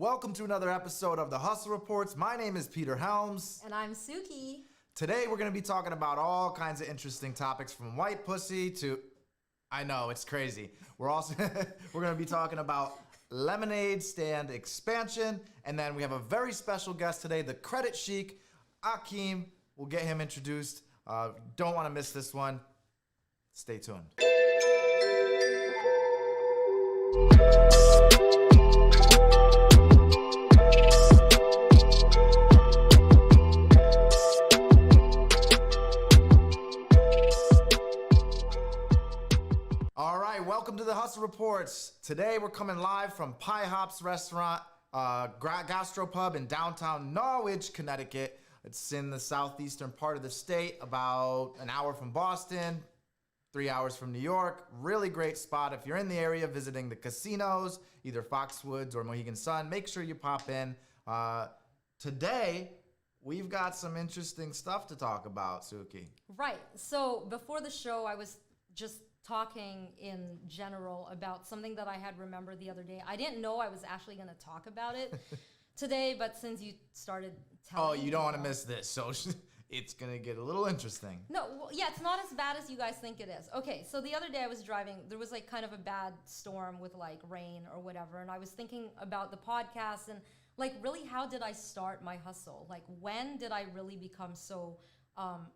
Welcome to another episode of the Hustle Reports. My name is Peter Helms. And I'm Suki. Today we're going to be talking about all kinds of interesting topics from white pussy to, I know, it's crazy. We're going to be talking about lemonade stand expansion. And then we have a very special guest today, the Credit Sheik, Akeem. We'll get him introduced. Don't want to miss this one. Stay tuned. All right, welcome to the Hustle Reports. Today we're coming live from Pie Hops Restaurant, Gastropub in downtown Norwich, Connecticut. It's in the southeastern part of the state, about an hour from Boston, 3 hours from New York. Really great spot. If you're in the area visiting the casinos, either Foxwoods or Mohegan Sun, make sure you pop in. Today, we've got some interesting stuff to talk about, Suki. Right. So before the show, I was just talking in general about something that I had remembered the other day. I didn't know I was actually going to talk about it today, but since you started telling me. You don't want to miss this, so it's going to get a little interesting. No, well, yeah, it's not as bad as you guys think it is. Okay, so the other day I was driving. There was like kind of a bad storm with like rain or whatever, and I was thinking about the podcast and like really how did I start my hustle? Like when did I really become so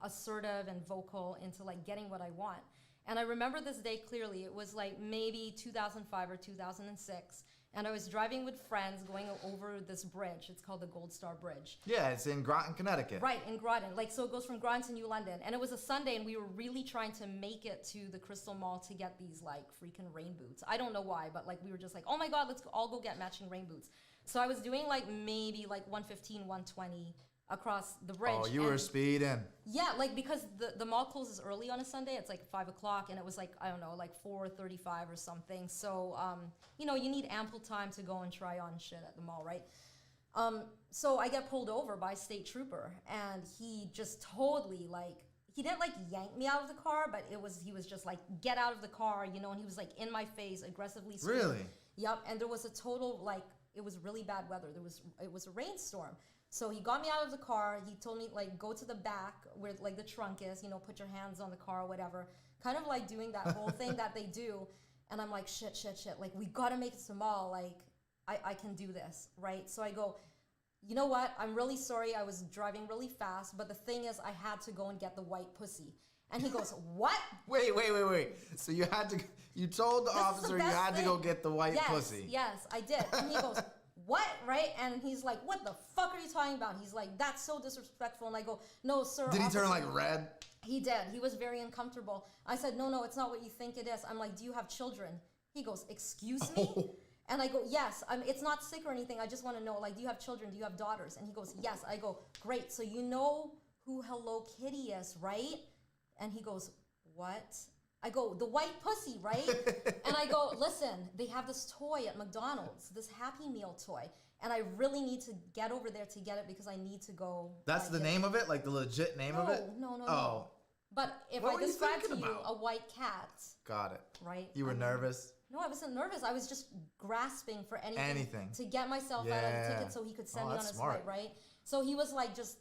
assertive and vocal into like getting what I want? And I remember this day clearly. It was like maybe 2005 or 2006. And I was driving with friends going over this bridge. It's called the Gold Star Bridge. Yeah, it's in Groton, Connecticut. Right, in Groton. Like, so it goes from Groton to New London. And it was a Sunday, and we were really trying to make it to the Crystal Mall to get these, like, freaking rain boots. I don't know why, but, like, we were just like, oh, my God, let's all go get matching rain boots. So I was doing, like, maybe, like, 115, 120 across the bridge. Oh, you were speeding. Yeah, like because the mall closes early on a Sunday. It's like 5 o'clock, and it was like, I don't know, like 4:35 or something. So, you need ample time to go and try on shit at the mall, right? So I get pulled over by a state trooper, and he just totally he didn't like yank me out of the car, but he was just like, get out of the car, and he was like in my face, aggressively screaming. Really? Yep, and there was a total, it was really bad weather. It was a rainstorm. So he got me out of the car. He told me, go to the back where, the trunk is, put your hands on the car or whatever. Kind of like doing that whole thing that they do. And I'm like, shit. We got to make it to the mall. I can do this, right? So I go, you know what? I'm really sorry. I was driving really fast. But the thing is, I had to go and get the white pussy. And he goes, what? Wait. So you told the officer you had to go get the white pussy. Yes, I did. And he goes, what, right? And he's like, what the fuck are you talking about? He's like, that's so disrespectful. And I go, no, sir. Did he turn red? He did. He was very uncomfortable. I said, no, it's not what you think it is. I'm like, do you have children? He goes, excuse me? Oh. And I go, yes. It's not sick or anything. I just want to know, do you have children? Do you have daughters? And he goes, yes. I go, great. So you know who Hello Kitty is, right? And he goes, what? I go, the white pussy, right? And I go, listen, they have this toy at McDonald's, this Happy Meal toy. And I really need to get over there to get it because I need to go. That's the name of it? Like the legit name of it? No. Oh. But if What I were you describe to thinking you about? a white cat. Got it. Right? You were nervous? No, I wasn't nervous. I was just grasping for anything. To get myself out of the ticket so he could send me on his flight, right? So he was just,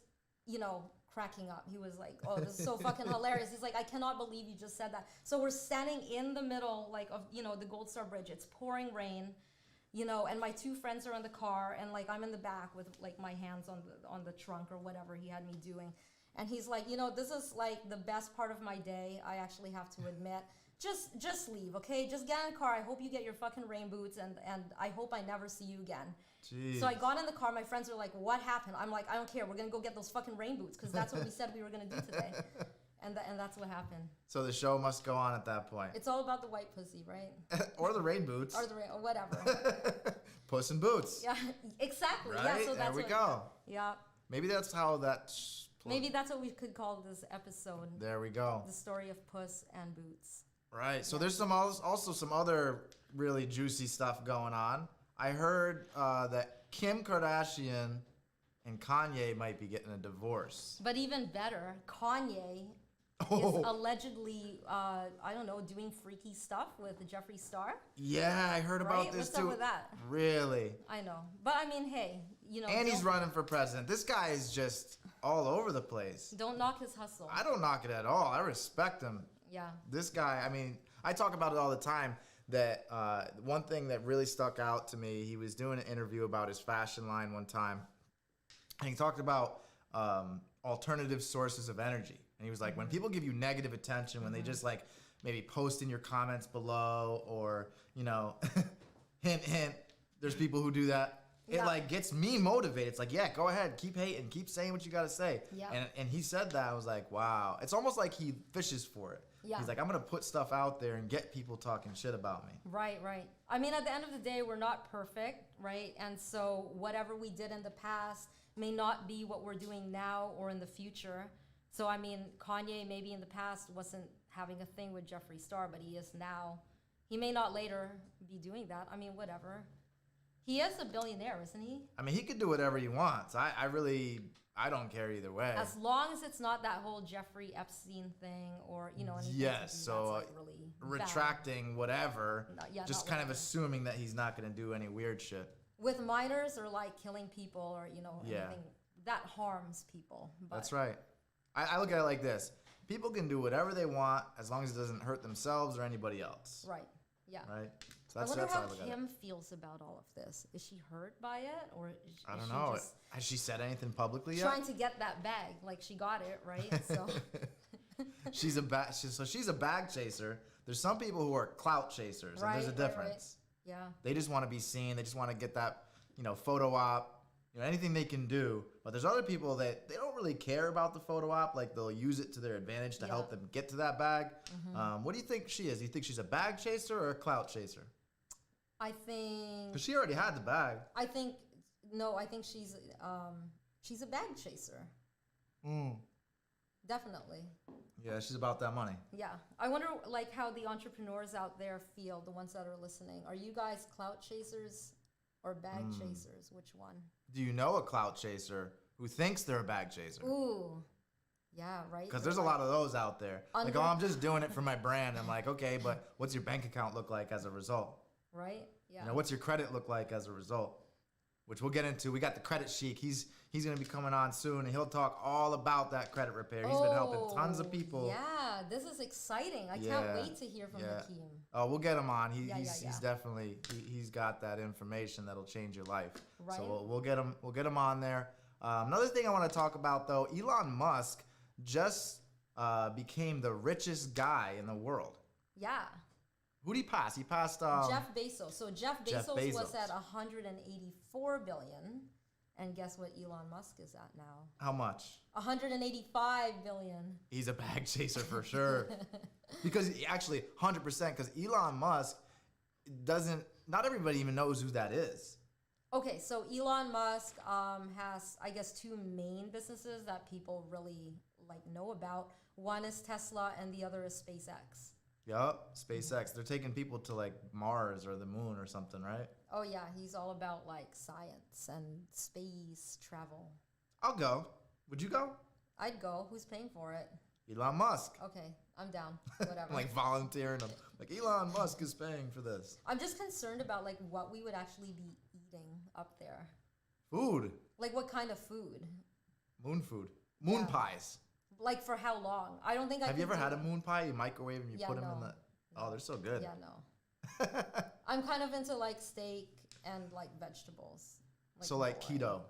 cracking up. He was like, oh, this is so fucking hilarious. He's like, I cannot believe you just said that. So we're standing in the middle, of, the Gold Star Bridge. It's pouring rain, and my two friends are in the car, and, I'm in the back with, my hands on the trunk or whatever he had me doing. And he's like, this is, the best part of my day, I actually have to admit. Just leave, okay? Just get in the car. I hope you get your fucking rain boots, and I hope I never see you again. Jeez. So I got in the car. My friends were like, what happened? I'm like, I don't care. We're going to go get those fucking rain boots because that's what we said we were going to do today. And that's what happened. So the show must go on at that point. It's all about the white pussy, right? Or the rain boots. Or whatever. Puss in Boots. Yeah, exactly. Right? Yeah, so that's there we go. Yeah. Maybe that's how that... Maybe that's what we could call this episode. There we go. The story of Puss and Boots. Right. So there's also some other really juicy stuff going on. I heard that Kim Kardashian and Kanye might be getting a divorce. But even better, Kanye is allegedly, I don't know, doing freaky stuff with Jeffree Star. Yeah, I heard about this What's too. up with that? Really? I know. But I mean, hey, you know. And he's running for president. This guy is just all over the place. Don't knock his hustle. I don't knock it at all. I respect him. Yeah. This guy, I mean, I talk about it all the time. That one thing that really stuck out to me, he was doing an interview about his fashion line one time. And he talked about alternative sources of energy. And he was like, when people give you negative attention, when they just like maybe post in your comments below or, you know, hint, hint, there's people who do that. It like gets me motivated. It's like, yeah, go ahead, keep hating, keep saying what you got to say. Yeah. And he said that. I was like, wow. It's almost like he fishes for it. Yeah. He's like, I'm going to put stuff out there and get people talking shit about me. Right, right. I mean, at the end of the day, we're not perfect, right? And so whatever we did in the past may not be what we're doing now or in the future. So, I mean, Kanye maybe in the past wasn't having a thing with Jeffree Star, but he is now. He may not later be doing that. I mean, whatever. He is a billionaire, isn't he? I mean, he could do whatever he wants. I don't care either way. As long as it's not that whole Jeffrey Epstein thing or, you know, anything that's like really retracting bad. Whatever, just kind of assuming that he's not going to do any weird shit. With minors or like killing people or, you know, anything that harms people. But that's right. I look at it like this. People can do whatever they want as long as it doesn't hurt themselves or anybody else. Right. Yeah. Right? So I wonder how Kim feels about all of this. Is she hurt by it, or is I don't know. Has she said anything publicly yet? Trying to get that bag, like she got it, right? So she's a bag chaser. There's some people who are clout chasers, and there's a difference. Right. Yeah. They just want to be seen. They just want to get that, you know, photo op, you know, anything they can do. But there's other people that they don't really care about the photo op. Like they'll use it to their advantage to help them get to that bag. Mm-hmm. What do you think she is? Do you think she's a bag chaser or a clout chaser? I think. Because she already had the bag. I think she's a bag chaser. Definitely. Yeah, she's about that money. Yeah. I wonder like how the entrepreneurs out there feel, the ones that are listening. Are you guys clout chasers or bag chasers? Which one? Do you know a clout chaser who thinks they're a bag chaser? Ooh. Yeah, right. Because there's a lot of those out there. Like, oh, I'm just doing it for my brand. I'm like, okay, but what's your bank account look like as a result? Right? Yeah. You know, what's your credit look like as a result? Which we'll get into. We got the credit sheik. He's going to be coming on soon, and he'll talk all about that credit repair. He's been helping tons of people. Yeah, this is exciting. I can't wait to hear from Hakeem. Oh, we'll get him on. He's definitely he's got that information that'll change your life. Right. So we'll get him on there. Another thing I want to talk about though, Elon Musk just became the richest guy in the world. Yeah. Who did he pass? He passed Jeff Bezos. So Jeff Bezos was at 184 billion, and guess what Elon Musk is at now? How much? 185 billion. He's a bag chaser for sure. Because actually 100%, because Elon Musk not everybody even knows who that is. Okay, so Elon Musk has, I guess, two main businesses that people really like know about. One is Tesla, and the other is SpaceX. Yup, SpaceX. They're taking people to like Mars or the moon or something, right? Oh yeah, he's all about like science and space travel. I'll go. Would you go? I'd go. Who's paying for it? Elon Musk. Okay, I'm down. Whatever. Like volunteering. Like Elon Musk is paying for this. I'm just concerned about like what we would actually be eating up there. Food. Like what kind of food? Moon food. Moon pies. Like for how long? I don't think I Have you ever had a moon pie? You microwave and you put them in the... Oh, they're so good. Yeah, no. I'm kind of into like steak and like vegetables. So like keto.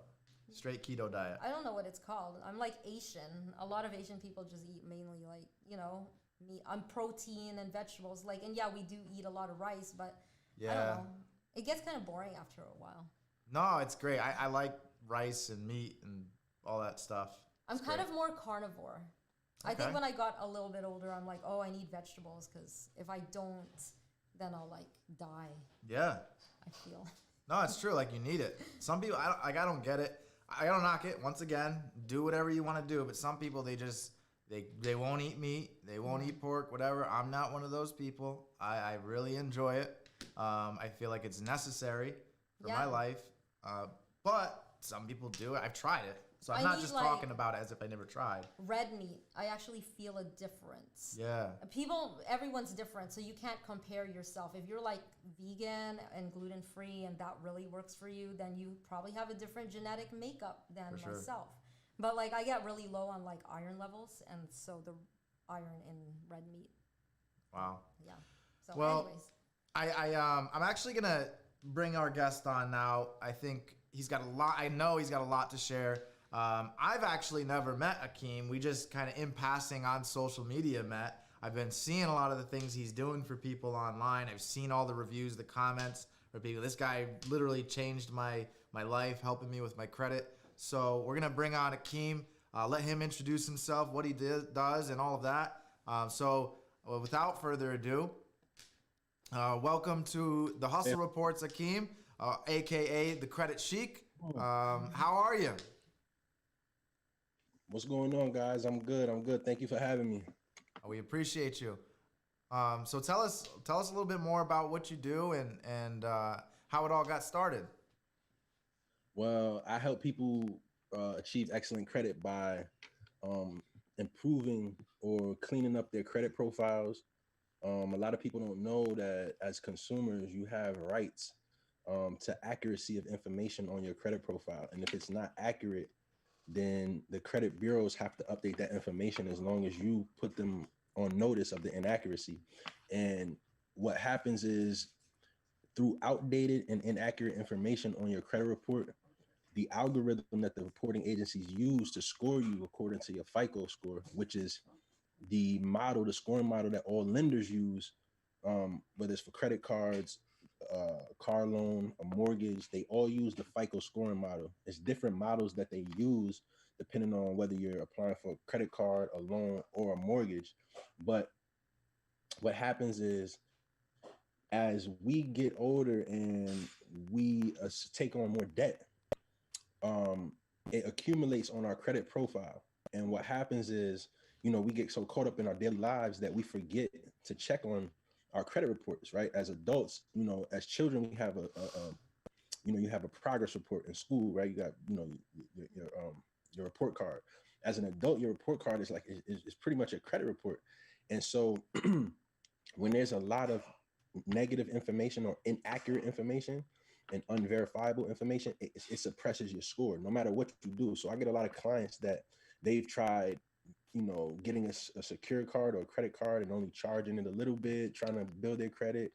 Straight keto diet. I don't know what it's called. I'm like Asian. A lot of Asian people just eat mainly like, you know, meat. I'm protein and vegetables. Like, and yeah, we do eat a lot of rice, but I don't know. It gets kind of boring after a while. No, it's great. I like rice and meat and all that stuff. I'm kind of more carnivore. Okay. I think when I got a little bit older, I'm like, oh, I need vegetables because if I don't, then I'll like die. Yeah. I feel. No, it's true. Like you need it. Some people, I don't get it. I don't knock it. Once again, do whatever you want to do. But some people, they won't eat meat. They won't eat pork, whatever. I'm not one of those people. I really enjoy it. I feel like it's necessary for my life. But some people do it. I've tried it. So I'm I not need, just like, talking about it as if I never tried. red meat. I actually feel a difference. Yeah. Everyone's different, so you can't compare yourself. If you're like vegan and gluten free and that really works for you, then you probably have a different genetic makeup than myself. But like I get really low on like iron levels, and so the iron in red meat. Wow. Yeah. So well, anyways. I'm actually gonna bring our guest on now. I think he's got a lot. I know he's got a lot to share. I've actually never met Akeem. We just kind of in passing on social media met. I've been seeing a lot of the things he's doing for people online. I've seen all the reviews, the comments for people. This guy literally changed my life, helping me with my credit. So we're gonna bring on Akeem, let him introduce himself, what he does, and all of that. Without further ado, welcome to the Hustle Reports, Akeem, aka the Credit Sheik. How are you? What's going on, guys? I'm good. Thank you for having me. We appreciate you. So tell us a little bit more about what you do and how it all got started. Well, I help people achieve excellent credit by improving or cleaning up their credit profiles. A lot of people don't know that as consumers, you have rights to accuracy of information on your credit profile. And if it's not accurate, then the credit bureaus have to update that information as long as you put them on notice of the inaccuracy. And what happens is through outdated and inaccurate information on your credit report, the algorithm that the reporting agencies use to score you according to your FICO score, which is the scoring model that all lenders use, whether it's for credit cards, car loan, a mortgage, they all use the FICO scoring model. It's different models that they use depending on whether you're applying for a credit card, a loan, or a mortgage. But what happens is as we get older and we take on more debt, it accumulates on our credit profile. And what happens is, we get so caught up in our daily lives that we forget to check on our credit reports, right? As adults, as children, we have you have a progress report in school, right? You got, your report card. As an adult, your report card is pretty much a credit report. And so when there's a lot of negative information or inaccurate information and unverifiable information, it suppresses your score no matter what you do. So I get a lot of clients that they've tried getting a secure card or a credit card and only charging it a little bit, trying to build their credit.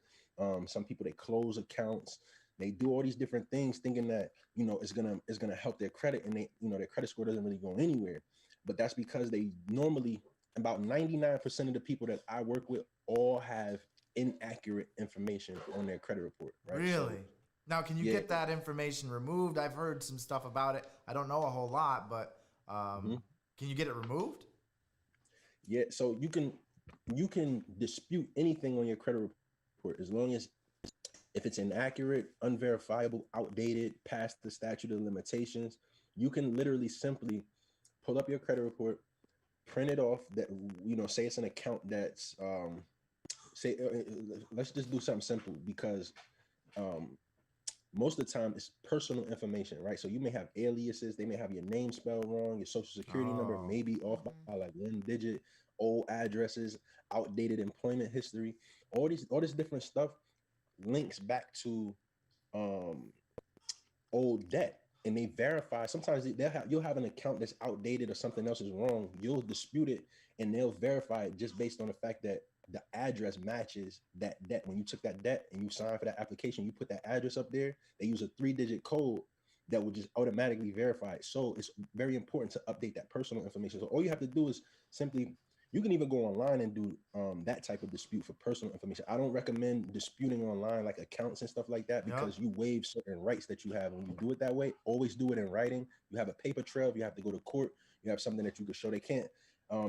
Some people, they close accounts, they do all these different things thinking that it's gonna help their credit, and their credit score doesn't really go anywhere. But that's because they normally, about 99% of the people that I work with all have inaccurate information on their credit report, right? Really? So, now, can you get that information removed? I've heard some stuff about it. I don't know a whole lot, but can you get it removed? Yeah, so you can dispute anything on your credit report as long as if it's inaccurate, unverifiable, outdated, past the statute of limitations. You can literally simply pull up your credit report, print it off. That say it's an account that's let's just do something simple because most of the time it's personal information, right? So you may have aliases, they may have your name spelled wrong, your social security number may be off by like one digit, old addresses, outdated employment history, all this different stuff links back to old debt. And they verify. Sometimes you'll have an account that's outdated or something else is wrong. You'll dispute it and they'll verify it just based on the fact that the address matches that debt. When you took that debt and you signed for that application, you put that address up there, they use a 3-digit code that will just automatically verify it. So it's very important to update that personal information. So all you have to do is simply, you can even go online and do that type of dispute for personal information. I don't recommend disputing online like accounts and stuff like that because you waive certain rights that you have when you do it that way. Always do it in writing. You have a paper trail. If you have to go to court, you have something that you can show. They can't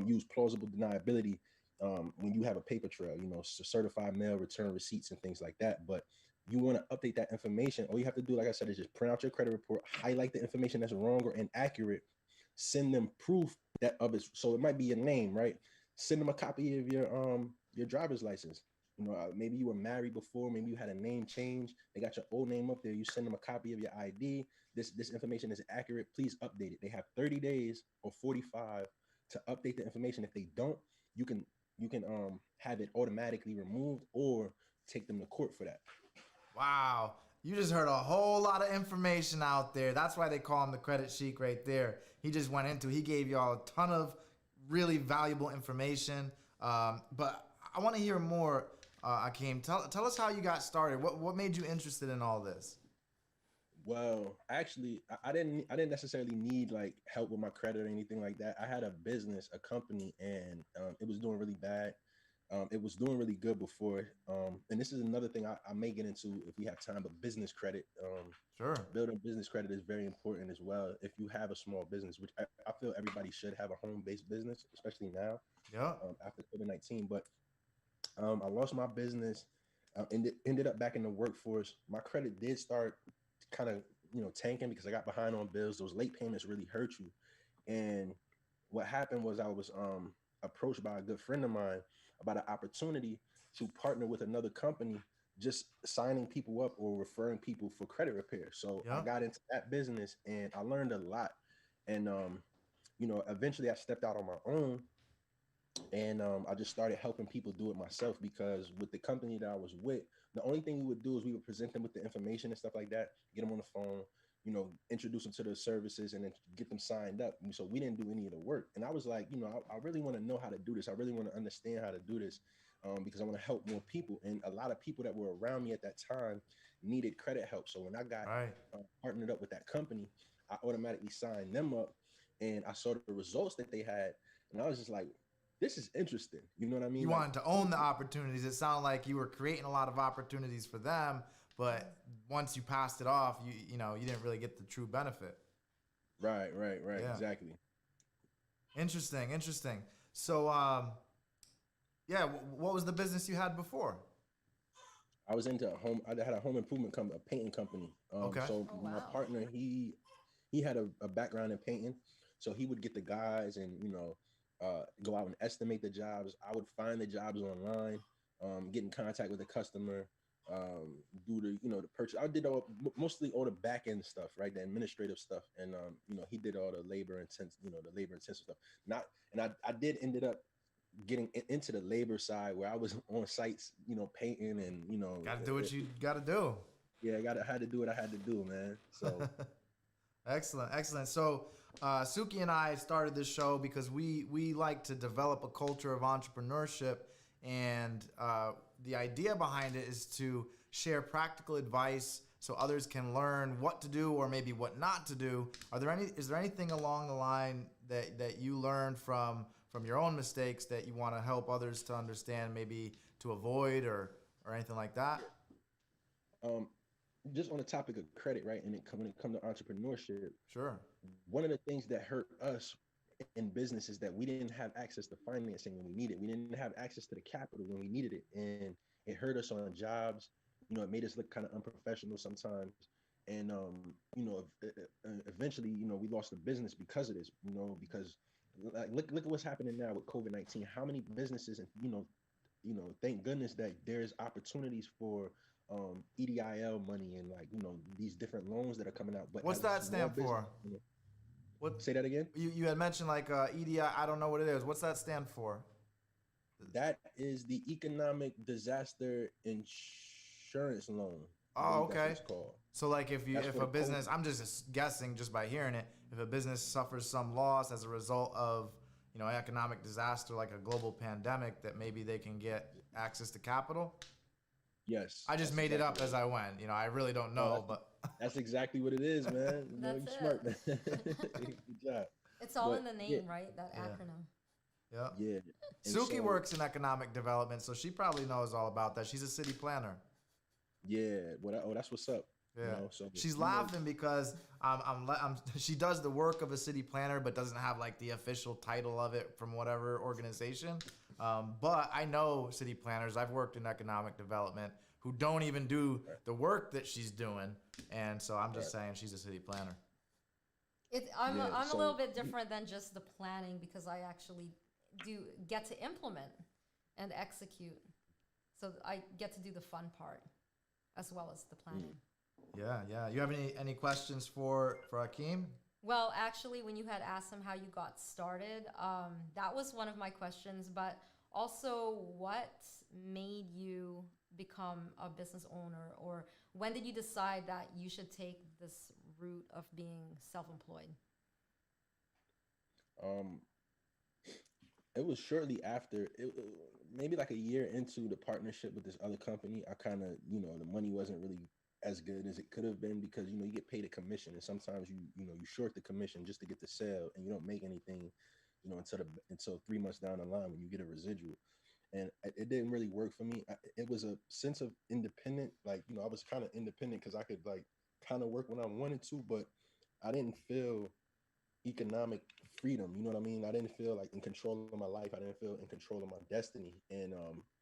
use plausible deniability when you have a paper trail, certified mail return receipts and things like that. But you want to update that information. All you have to do, like I said, is just print out your credit report, highlight the information that's wrong or inaccurate, send them proof that of it. So it might be your name, right? Send them a copy of your driver's license. Maybe you were married before, maybe you had a name change. They got your old name up there. You send them a copy of your ID. This information is accurate. Please update it. They have 30 days or 45 to update the information. If they don't, you can have it automatically removed or take them to court for that. Wow. You just heard a whole lot of information out there. That's why they call him the credit sheik right there. He just went into, he gave y'all a ton of really valuable information. But I want to hear more, Akeem. Tell us how you got started. What made you interested in all this? Well, actually, I didn't necessarily need like help with my credit or anything like that. I had a business, a company, and it was doing really bad. It was doing really good before. And this is another thing I may get into if we have time, but business credit. Sure. Building business credit is very important as well. If you have a small business, which I feel everybody should have a home-based business, especially now. Yeah. After COVID-19. But I lost my business, ended up back in the workforce. My credit did start kind of, tanking because I got behind on bills. Those late payments really hurt you. And what happened was I was approached by a good friend of mine about an opportunity to partner with another company, just signing people up or referring people for credit repair. So I got into that business and I learned a lot. And, eventually I stepped out on my own and I just started helping people do it myself, because with the company that I was with, the only thing we would do is we would present them with the information and stuff like that, get them on the phone, introduce them to the services and then get them signed up. So we didn't do any of the work. And I was like, I really want to know how to do this. I really want to understand how to do this because I want to help more people. And a lot of people that were around me at that time needed credit help. So when I got partnered up with that company, I automatically signed them up and I saw the results that they had. And I was just like, this is interesting. You know what I mean? You wanted to own the opportunities. It sounded like you were creating a lot of opportunities for them, but once you passed it off, you didn't really get the true benefit. Right. Yeah. Exactly. Interesting. So, what was the business you had before? I was into I had a home improvement company, a painting company. Okay. So my partner, he had a background in painting, so he would get the guys and go out and estimate the jobs. I would find the jobs online, get in contact with the customer, do the the purchase. I did mostly all the back end stuff, right, the administrative stuff, and he did all the labor intensive stuff. I did ended up getting into the labor side where I was on sites, painting and Got to do what you got to do. Yeah, I had to do what I had to do, man. So. Excellent. So Suki and I started this show because we like to develop a culture of entrepreneurship, and the idea behind it is to share practical advice so others can learn what to do or maybe what not to do. Is there anything along the line that you learned from your own mistakes that you want to help others to understand, maybe to avoid or anything like that? Just on the topic of credit, right? And when it comes to entrepreneurship, sure. One of the things that hurt us in business is that we didn't have access to financing when we needed it. We didn't have access to the capital when we needed it. And it hurt us on jobs. It made us look kind of unprofessional sometimes. And, eventually, we lost the business because of this, because like, look at what's happening now with COVID-19. How many businesses, and, thank goodness that there's opportunities for EDIL money and these different loans that are coming out. But what's that stand for? What? Say that again. You had mentioned EDI. I don't know what it is. What's that stand for? That is the Economic Disaster Insurance Loan. Oh, okay. It's called. So if a business, I'm just guessing just by hearing it, if a business suffers some loss as a result of economic disaster like a global pandemic, that maybe they can get access to capital. Yes. I just made it up as I went. I really don't know, but that's exactly what it is, man. You're smart, man. Good job. It's all in the name, right? That acronym. Yeah. Yeah. Suki works in economic development, so she probably knows all about that. She's a city planner. Yeah. That's what's up. Yeah. So she's laughing because she does the work of a city planner, but doesn't have the official title of it from whatever organization. But I know city planners. I've worked in economic development who don't even do the work that she's doing, and so I'm just saying she's a city planner. I'm a little bit different than just the planning because I actually do get to implement and execute. So I get to do the fun part as well as the planning. Yeah. You have any questions for Hakeem? Well, actually, when you had asked him how you got started, that was one of my questions. But also, what made you become a business owner, or when did you decide that you should take this route of being self-employed? It was shortly after, maybe like a year into the partnership with this other company. I kind of, the money wasn't really as good as it could have been because, you get paid a commission, and sometimes you short the commission just to get the sale, and you don't make anything, until 3 months down the line when you get a residual. And it didn't really work for me. It was a sense of independent, like, I was kind of independent because I could like kind of work when I wanted to, but I didn't feel economic freedom. You know what I mean? I didn't feel like in control of my life. I didn't feel in control of my destiny. And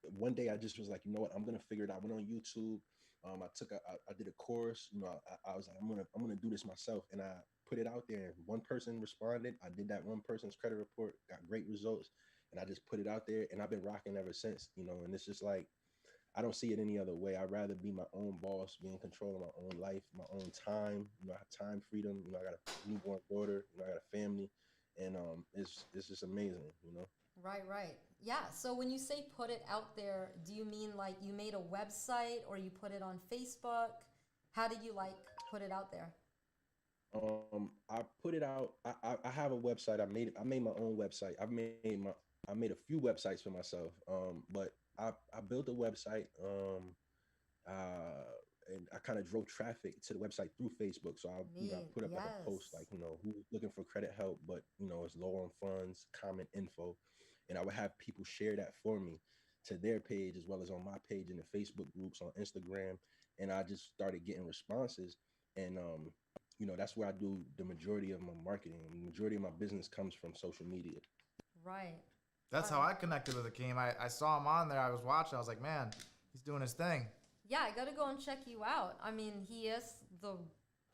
one day I just was like, you know what? I'm gonna figure it out. I went on YouTube. I did a course. I was like, I'm gonna do this myself, and I put it out there. And one person responded. I did that one person's credit report, got great results, and I just put it out there, and I've been rocking ever since. And it's just like I don't see it any other way. I'd rather be my own boss, be in control of my own life, my own time. I have time freedom. I got a newborn daughter. I got a family, and it's just amazing. Right. Yeah. So when you say put it out there, do you mean like you made a website or you put it on Facebook? How did you like put it out there? I put it out. I have a website. I made my own website. I made a few websites for myself. But I built a website. And I kind of drove traffic to the website through Facebook. So I put up like a post like, who's looking for credit help, but it's low on funds, common info. And I would have people share that for me to their page as well as on my page in the Facebook groups, on Instagram. And I just started getting responses. And that's where I do the majority of my marketing. The majority of my business comes from social media. Right. That's how I connected with Hakeem. I saw him on there. I was watching. I was like, man, he's doing his thing. Yeah, I got to go and check you out. I mean, he is the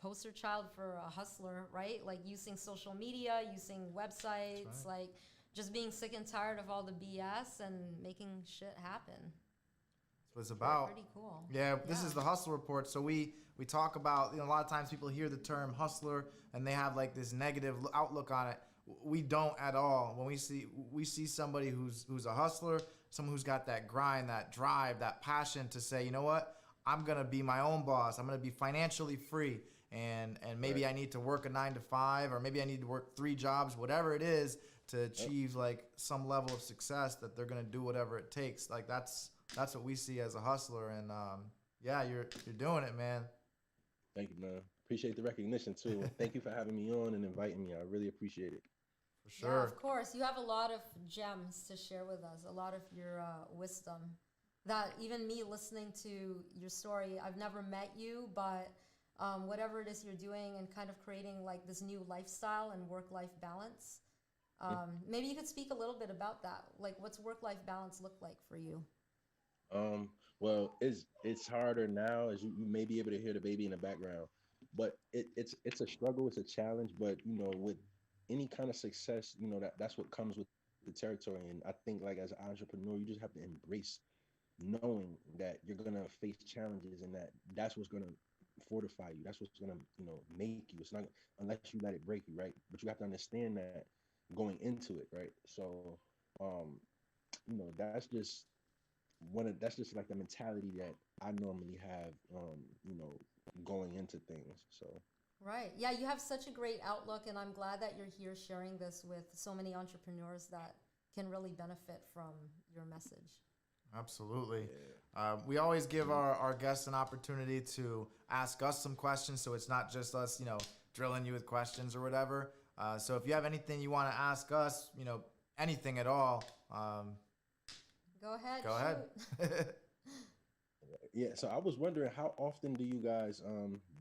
poster child for a hustler, right? Like using social media, using websites, like just being sick and tired of all the BS and making shit happen. That's what it's about. Pretty cool. Yeah, this is the Hustle Report. So we talk about, a lot of times people hear the term hustler and they have like this negative outlook on it. We don't at all. When we see somebody who's a hustler, someone who's got that grind, that drive, that passion to say, you know what, I'm gonna be my own boss. I'm gonna be financially free, and maybe I need to work a 9 to 5, or maybe I need to work 3 jobs, whatever it is, to achieve like some level of success. That they're gonna do whatever it takes. Like that's what we see as a hustler, and yeah, you're doing it, man. Thank you, man. Appreciate the recognition too. Thank you for having me on and inviting me. I really appreciate it. For sure. Yeah, of course. You have a lot of gems to share with us, a lot of your wisdom that even me listening to your story, I've never met you, but whatever it is you're doing and kind of creating like this new lifestyle and work-life balance, maybe you could speak a little bit about that. Like, what's work-life balance look like for you? Well, it's harder now, as you may be able to hear the baby in the background, but it's a struggle, it's a challenge, but with any kind of success, that's what comes with the territory. And I think like as an entrepreneur, you just have to embrace knowing that you're gonna face challenges, and that's what's gonna fortify you. That's what's gonna make you. It's not unless you let it break you, right? But you have to understand that going into it, right? So that's just like the mentality that I normally have going into things. So Right. Yeah, you have such a great outlook, and I'm glad that you're here sharing this with so many entrepreneurs that can really benefit from your message. Absolutely. We always give our guests an opportunity to ask us some questions, so it's not just us, drilling you with questions or whatever. So if you have anything you want to ask us, anything at all, go ahead. Go ahead. Yeah. So I was wondering, how often do you guys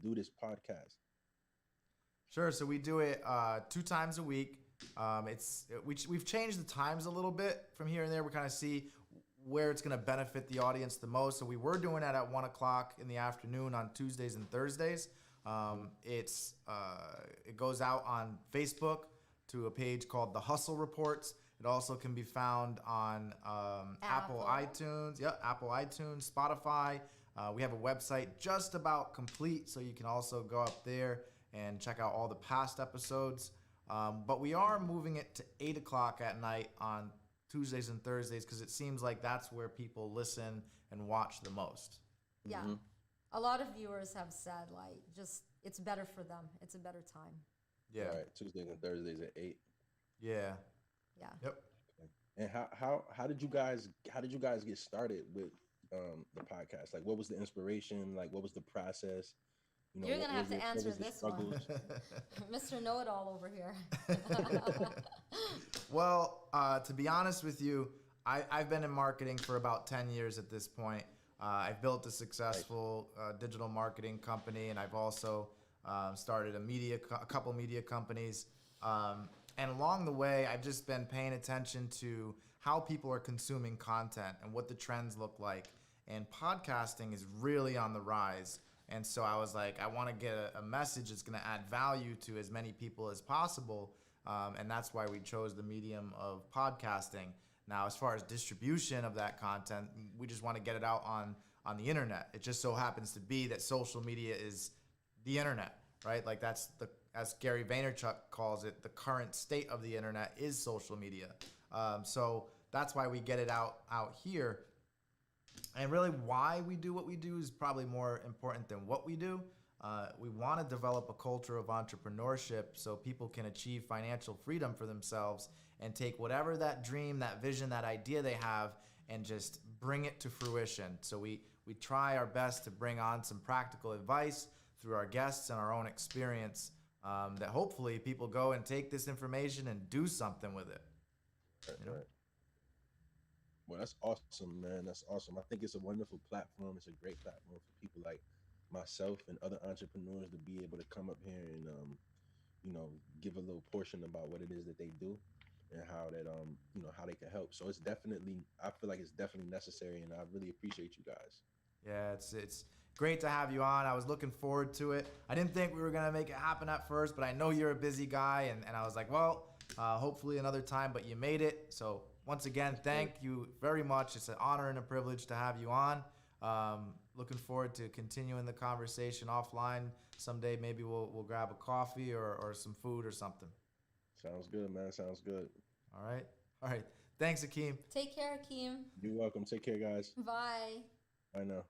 do this podcast? Sure. So we do it 2 times a week. We've changed the times a little bit from here and there. We kind of see where it's going to benefit the audience the most. So we were doing that at 1 o'clock in the afternoon on Tuesdays and Thursdays. It goes out on Facebook to a page called The Hustle Reports, It also can be found on Apple iTunes. Yep, Apple iTunes, Spotify. We have a website just about complete, so you can also go up there and check out all the past episodes. But we are moving it to 8 o'clock at night on Tuesdays and Thursdays because it seems like that's where people listen and watch the most. Yeah. Mm-hmm. A lot of viewers have said, like, just it's better for them. It's a better time. Yeah. Right. Tuesdays and Thursdays at 8. Yeah. Yeah. Yep. Okay. And how did you guys get started with the podcast? Like, what was the inspiration? Like, what was the process? You know, you're gonna have to answer this one, Mr. Know-It-All over here. Well, to be honest with you, I've been in marketing for about 10 years at this point. I've built a successful digital marketing company, and I've also started a couple media companies. And along the way, I've just been paying attention to how people are consuming content and what the trends look like. And podcasting is really on the rise. And so I was like, I want to get a message that's going to add value to as many people as possible. And that's why we chose the medium of podcasting. Now, as far as distribution of that content, we just want to get it out on the internet. It just so happens to be that social media is the internet, right? Like that's as Gary Vaynerchuk calls it, the current state of the internet is social media. So that's why we get it out here. And really why we do what we do is probably more important than what we do. We want to develop a culture of entrepreneurship so people can achieve financial freedom for themselves and take whatever that dream, that vision, that idea they have and just bring it to fruition. So we try our best to bring on some practical advice through our guests and our own experience that hopefully people go and take this information and do something with it. Right. Well, that's awesome, man. That's awesome. I think it's a wonderful platform. It's a great platform for people like myself and other entrepreneurs to be able to come up here and, give a little portion about what it is that they do and how that, how they can help. So I feel like it's definitely necessary, and I really appreciate you guys. Yeah, it's great to have you on. I was looking forward to it. I didn't think we were going to make it happen at first, but I know you're a busy guy, and I was like, well, hopefully another time, but you made it. So once again, thank you very much. It's an honor and a privilege to have you on. Looking forward to continuing the conversation offline. Someday maybe we'll grab a coffee or some food or something. Sounds good, man. Sounds good. All right. Thanks, Akeem. Take care, Akeem. You're welcome. Take care, guys. Bye. I know.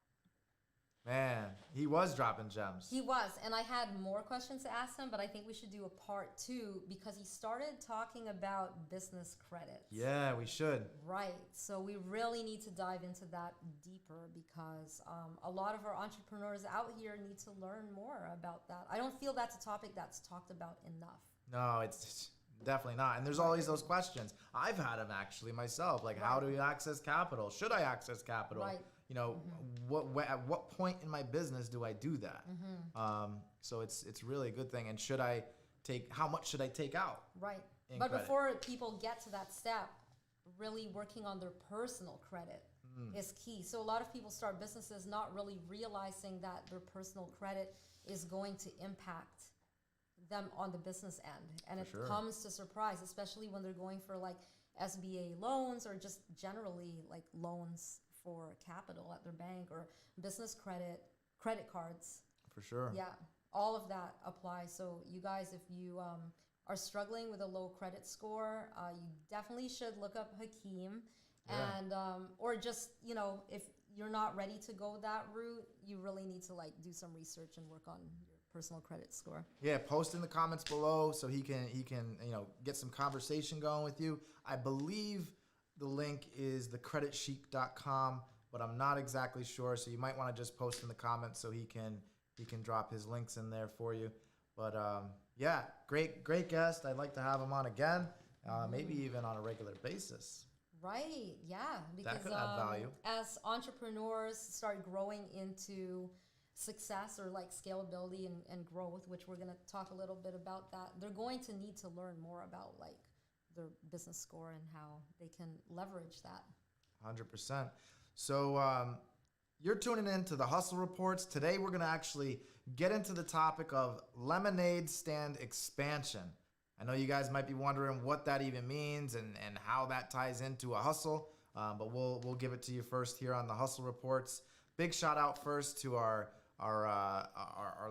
Man, he was dropping gems. He was, and I had more questions to ask him, but I think we should do a part 2 because he started talking about business credits. Yeah, we should. Right. So we really need to dive into that deeper because a lot of our entrepreneurs out here need to learn more about that. I don't feel that's a topic that's talked about enough. No, it's definitely not. And there's always those questions. I've had them actually myself. Like, how do you access capital? Should I access capital? Right. At what point in my business do I do that? So it's really a good thing. And how much should I take out? Right. But before people get to that step, really working on their personal credit is key. So a lot of people start businesses not really realizing that their personal credit is going to impact them on the business end. And it comes to surprise, especially when they're going for like SBA loans or just generally like loans for capital at their bank or business credit cards. For sure. Yeah, all of that applies. So you guys, if you are struggling with a low credit score, you definitely should look up Hakeem. And or just, if you're not ready to go that route, you really need to like do some research and work on your personal credit score. Yeah, post in the comments below so he can get some conversation going with you. I believe the link is thecreditchic.com, but I'm not exactly sure. So you might want to just post in the comments so he can drop his links in there for you. But great guest. I'd like to have him on again, maybe even on a regular basis. Right. Yeah. Because that could add value. As entrepreneurs start growing into success or like scalability and growth, which we're going to talk a little bit about that, they're going to need to learn more about like their business score and how they can leverage that. 100%. So you're tuning in to the Hustle Reports. Today we're going to actually get into the topic of lemonade stand expansion. I know you guys might be wondering what that even means and how that ties into a hustle, but we'll give it to you first here on the Hustle Reports. Big shout out first to our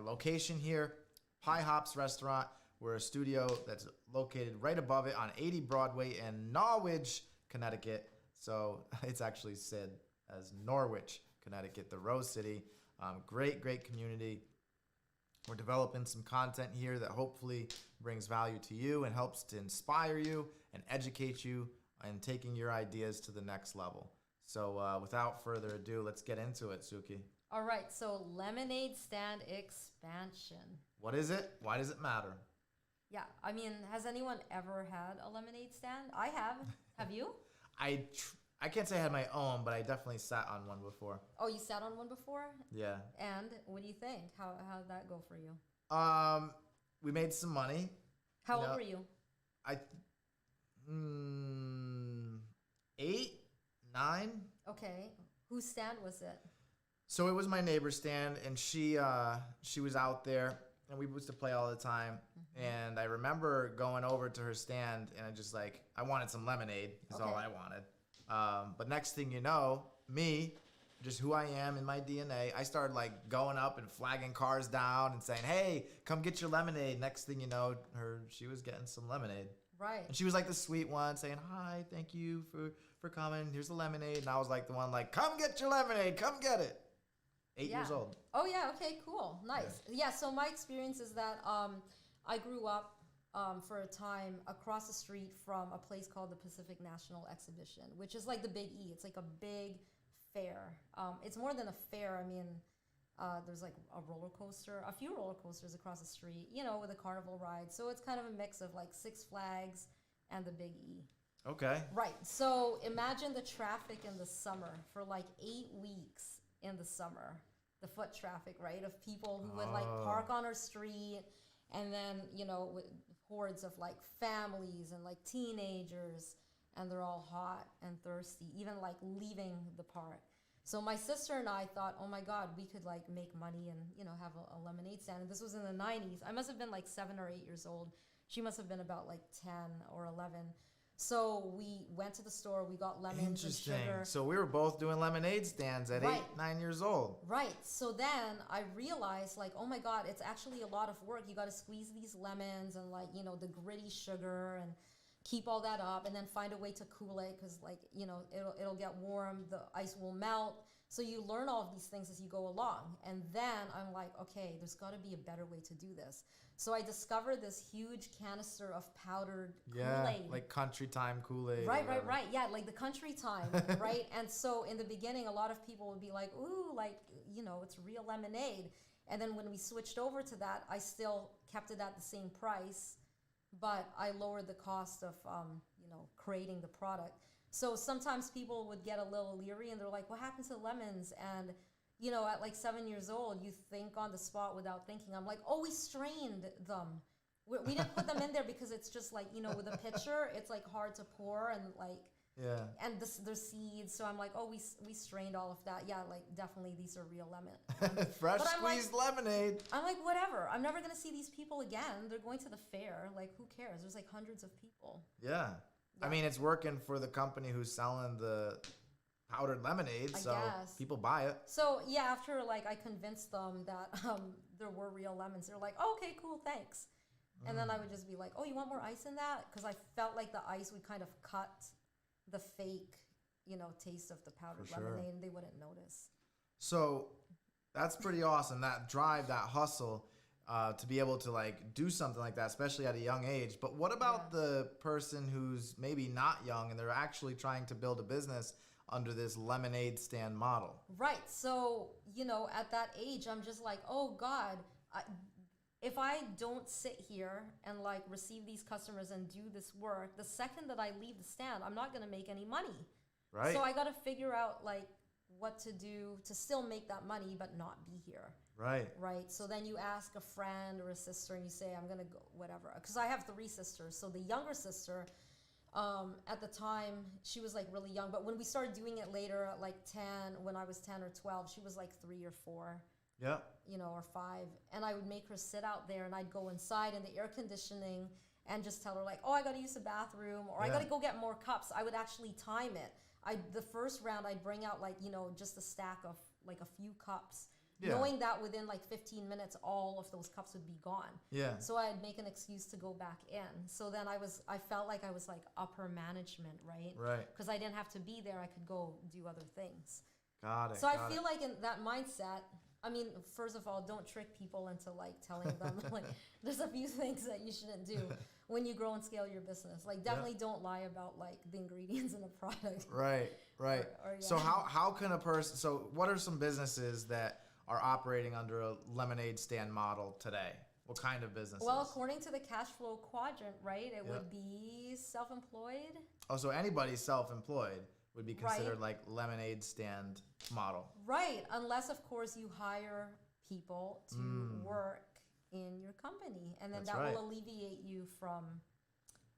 location here, Pie Hops Restaurant. We're a studio that's located right above it on 80 Broadway in Norwich, Connecticut. So it's actually said as Norwich, Connecticut, the Rose City. Great community. We're developing some content here that hopefully brings value to you and helps to inspire you and educate you and taking your ideas to the next level. So without further ado, let's get into it, Suki. All right, so lemonade stand expansion. What is it? Why does it matter? Yeah, I mean, has anyone ever had a lemonade stand? I have. Have you? I can't say I had my own, but I definitely sat on one before. Oh, you sat on one before? Yeah. And what do you think? How'd that go for you? We made some money. How old were you? 8, 9. Okay. Whose stand was it? So it was my neighbor's stand, and she was out there, and we used to play all the time. Mm-hmm. And I remember going over to her stand, and I wanted some lemonade is all I wanted. But next thing you know, me, just who I am in my DNA, I started like going up and flagging cars down and saying, "Hey, come get your lemonade." Next thing you know, she was getting some lemonade. Right. And she was like the sweet one saying, "Hi, thank you for coming. Here's the lemonade." And I was like the one like, "Come get your lemonade. Come get it." 8 years old. Oh yeah. Okay. Cool. Nice. Yeah. So my experience is that I grew up for a time across the street from a place called the Pacific National Exhibition, which is like the Big E. It's like a big fair. It's more than a fair. I mean, there's like a few roller coasters across the street, with a carnival ride. So it's kind of a mix of like Six Flags and the Big E. Okay. Right. So imagine the traffic in the summer for like 8 weeks in the summer. The foot traffic, right, of people who would like park on our street, and then with hordes of like families and like teenagers, and they're all hot and thirsty, even like leaving the park. So my sister and I thought, oh my God, we could like make money and have a lemonade stand. And this was in the 90s. I must have been like 7 or 8 years old. She must have been about like 10 or 11. So we went to the store, we got lemons and sugar. So we were both doing lemonade stands at 8, 9 years old. Right. So then I realized like, oh my God, it's actually a lot of work. You got to squeeze these lemons and like, the gritty sugar and keep all that up and then find a way to cool it because like, it'll get warm, the ice will melt. So you learn all of these things as you go along. And then I'm like, okay, there's got to be a better way to do this. So I discovered this huge canister of powdered Kool-Aid. Yeah, like Country Time Kool-Aid. Right. Yeah, like the Country Time, right? And so in the beginning, a lot of people would be like, ooh, like, it's real lemonade. And then when we switched over to that, I still kept it at the same price, but I lowered the cost of, creating the product. So sometimes people would get a little leery and they're like, what happened to the lemons? And at like 7 years old, you think on the spot without thinking. I'm like, oh, we strained them. We didn't put them in there because it's just like, with a pitcher, it's like hard to pour and like, and there's seeds. So I'm like, oh, we strained all of that. Yeah, like definitely these are real lemon. Fresh squeezed lemonade. I'm like, whatever. I'm never going to see these people again. They're going to the fair. Like, who cares? There's like hundreds of people. Yeah. I mean, it's working for the company who's selling the powdered lemonade, so people buy it. So yeah, after like I convinced them that there were real lemons, they're like, oh, okay, cool, thanks. And then I would just be like, oh, you want more ice in that? Because I felt like the ice would kind of cut the fake, taste of the powdered lemonade, and they wouldn't notice. So that's pretty awesome. That drive, that hustle. To be able to like do something like that, especially at a young age. But what about the person who's maybe not young and they're actually trying to build a business under this lemonade stand model? Right. So, at that age, I'm just like, oh God, if I don't sit here and like receive these customers and do this work, the second that I leave the stand, I'm not going to make any money. Right. So I got to figure out like what to do to still make that money, but not be here. Right. Right. So then you ask a friend or a sister and you say, I'm going to go, whatever. Because I have 3 sisters. So the younger sister, at the time, she was like really young. But when we started doing it later, at like 10, when I was 10 or 12, she was like 3 or 4. Yeah. Or 5. And I would make her sit out there and I'd go inside in the air conditioning and just tell her like, oh, I got to use the bathroom, or I got to go get more cups. I would actually time it. The first round, I'd bring out like, just a stack of like a few cups, knowing that within like 15 minutes, all of those cups would be gone. Yeah. So I'd make an excuse to go back in. So then I felt like I was like upper management, right? Right. Because I didn't have to be there. I could go do other things. Got it. So I feel like in that mindset, I mean, first of all, don't trick people into like telling them like there's a few things that you shouldn't do when you grow and scale your business. Like definitely don't lie about like the ingredients in a product. Right. So how can a person? So what are some businesses that are operating under a lemonade stand model today? What kind of businesses? Well, according to the cash flow quadrant, right, it would be self-employed. Oh, so anybody self-employed would be considered like lemonade stand model. Right, unless of course you hire people to work in your company, and then that will alleviate you from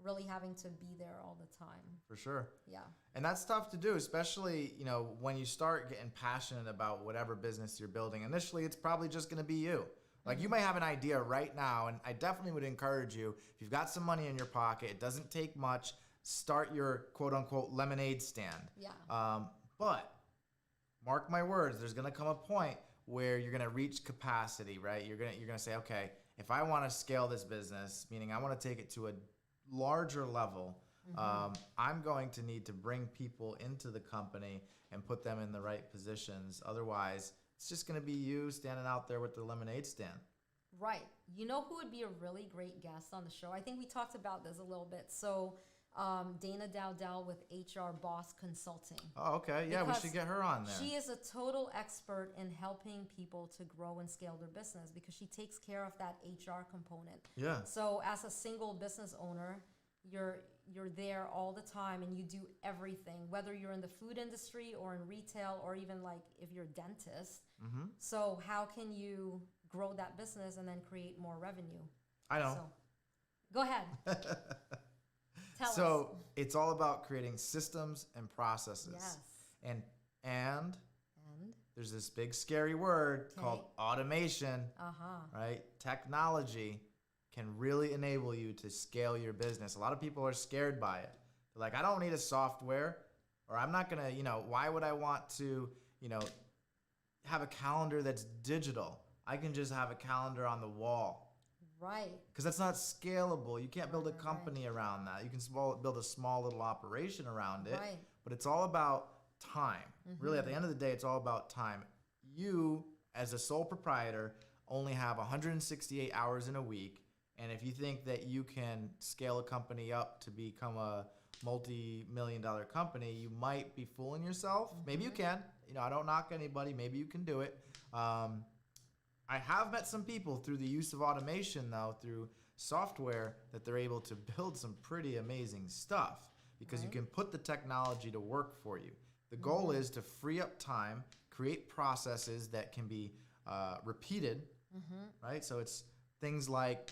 really having to be there all the time. For sure. Yeah. And that's tough to do, especially, when you start getting passionate about whatever business you're building. Initially, it's probably just going to be you. Like you may have an idea right now, and I definitely would encourage you, if you've got some money in your pocket, it doesn't take much, start your quote unquote lemonade stand. Yeah. But mark my words, there's going to come a point where you're going to reach capacity, right? You're going to say, okay, if I want to scale this business, meaning I want to take it to a larger level, I'm going to need to bring people into the company and put them in the right positions. Otherwise, it's just going to be you standing out there with the lemonade stand. Right. You know who would be a really great guest on the show? I think we talked about this a little bit. So Dana Dowdell with HR Boss Consulting. Oh, okay. Yeah, we should get her on there. She is a total expert in helping people to grow and scale their business because she takes care of that HR component. Yeah. So as a single business owner, you're there all the time and you do everything, whether you're in the food industry or in retail or even like if you're a dentist. So how can you grow that business and then create more revenue? I know. So, go ahead. Tell us. It's all about creating systems and processes. Yes. And there's this big scary word called automation. Right? Technology can really enable you to scale your business. A lot of people are scared by it. They're like, I don't need a software, or I'm not gonna, why would I want to, have a calendar that's digital? I can just have a calendar on the wall. Right. Because that's not scalable. You can't build a company around that. You can build a small little operation around it. Right. But it's all about time. Really, at the end of the day, it's all about time. You, as a sole proprietor, only have 168 hours in a week. And if you think that you can scale a company up to become a multi-million-dollar company, you might be fooling yourself. Maybe you can. I don't knock anybody. Maybe you can do it. I have met some people through the use of automation, though, through software, that they're able to build some pretty amazing stuff because you can put the technology to work for you. The goal is to free up time, create processes that can be repeated, right? So it's things like,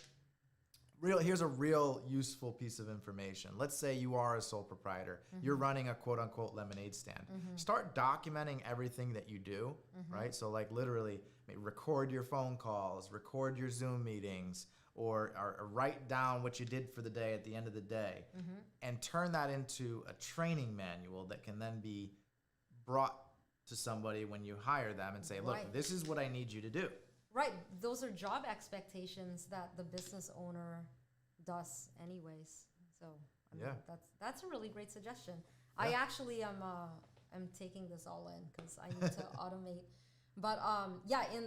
here's a real useful piece of information. Let's say you are a sole proprietor. You're running a quote-unquote lemonade stand. Start documenting everything that you do, right? So like literally record your phone calls, record your Zoom meetings, or write down what you did for the day at the end of the day, and turn that into a training manual that can then be brought to somebody when you hire them and say, look, this is what I need you to do. Right. Those are job expectations that the business owner does anyways. So that's a really great suggestion. I actually am taking this all in because I need to automate. But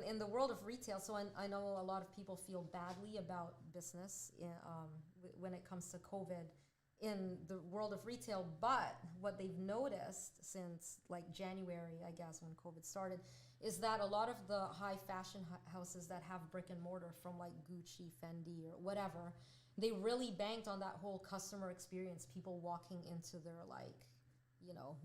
in the world of retail, so I know a lot of people feel badly about business when it comes to COVID in the world of retail. But what they've noticed since like January, I guess, when COVID started, is that a lot of the high fashion houses that have brick and mortar from like Gucci, Fendi, or whatever, they really banked on that whole customer experience, people walking into their like,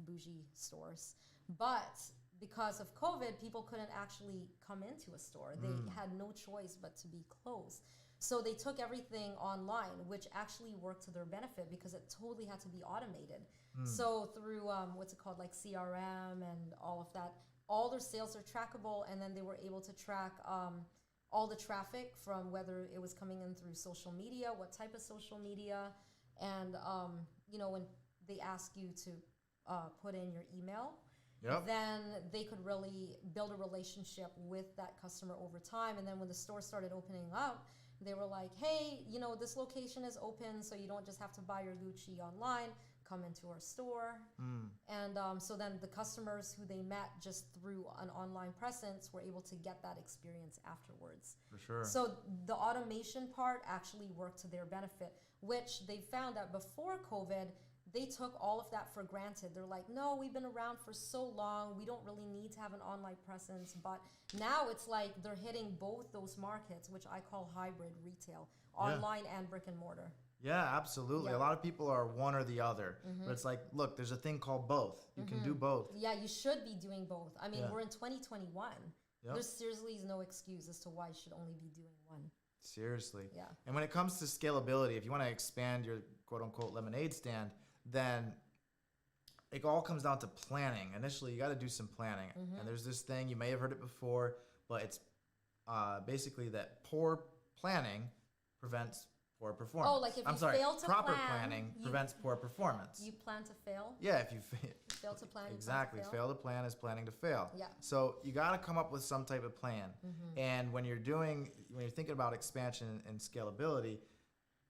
bougie stores. But because of COVID, people couldn't actually come into a store. They had no choice but to be closed. So they took everything online, which actually worked to their benefit because it totally had to be automated. So through like CRM and all of that, all their sales are trackable, and then they were able to track all the traffic from whether it was coming in through social media, what type of social media, and you know, when they ask you to put in your email, then they could really build a relationship with that customer over time. And then when the store started opening up, they were like, hey, you know, this location is open, so you don't just have to buy your Gucci online, come into our store. And so then the customers who they met just through an online presence were able to get that experience afterwards. For sure. So the automation part actually worked to their benefit, which they found that before COVID, they took all of that for granted. They're like, no, we've been around for so long, we don't really need to have an online presence. But now it's like they're hitting both those markets, which I call hybrid retail, online and brick and mortar. Yeah, absolutely. A lot of people are one or the other. But it's like, look, there's a thing called both. You can do both. Yeah, you should be doing both. I mean, we're in 2021. There's seriously no excuse as to why you should only be doing one. Seriously. Yeah. And when it comes to scalability, if you want to expand your quote-unquote lemonade stand, then it all comes down to planning. Initially, you got to do some planning. And there's this thing, you may have heard it before, but it's basically that poor planning prevents poor performance. Oh, like if you fail to proper plan, planning prevents poor performance. You plan to fail? Yeah, if you fail to plan, exactly. You plan to fail? Fail to plan is planning to fail. Yeah. So you got to come up with some type of plan. And when you're thinking about expansion and scalability,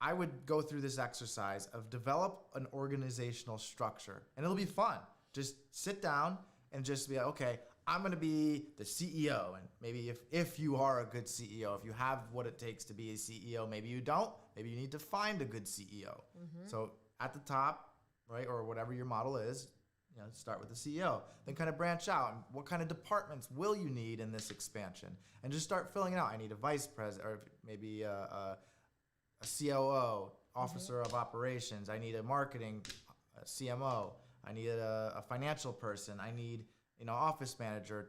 I would go through this exercise of develop an organizational structure, and it'll be fun. Just sit down and just be like, okay, I'm going to be the CEO. And maybe if you are a good CEO, if you have what it takes to be a CEO, maybe you don't, maybe you need to find a good CEO. So at the top, right, or whatever your model is, you know, start with the CEO, then kind of branch out. And what kind of departments will you need in this expansion? And just start filling it out. I need a vice president, or maybe a COO, officer of operations. I need a marketing CMO. I need a financial person. I need, you know, office manager.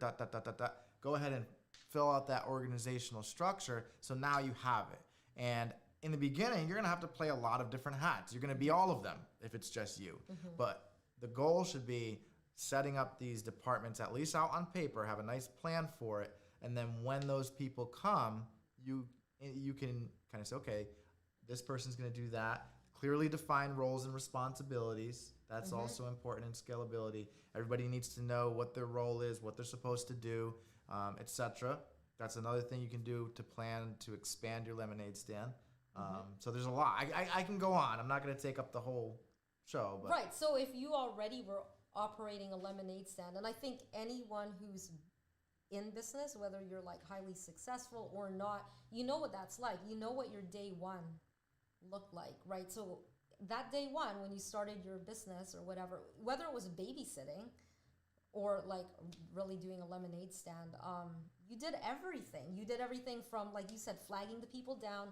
Go ahead and fill out that organizational structure. So now you have it. And in the beginning, you're gonna have to play a lot of different hats. You're gonna be all of them if it's just you. But the goal should be setting up these departments, at least out on paper, have a nice plan for it, and then when those people come, you can kind of say, okay, this person's going to do that. Clearly define roles and responsibilities. That's also important in scalability. Everybody needs to know what their role is, what they're supposed to do, etc. That's another thing you can do to plan to expand your lemonade stand. So there's a lot. I can go on. I'm not going to take up the whole show. But. Right. So if you already were operating a lemonade stand, and I think anyone who's in business, whether you're like highly successful or not, you know what that's like. You know what your day one looked like, right? So that day one, when you started your business or whatever, whether it was babysitting or like really doing a lemonade stand, you did everything. You did everything from, like you said, flagging the people down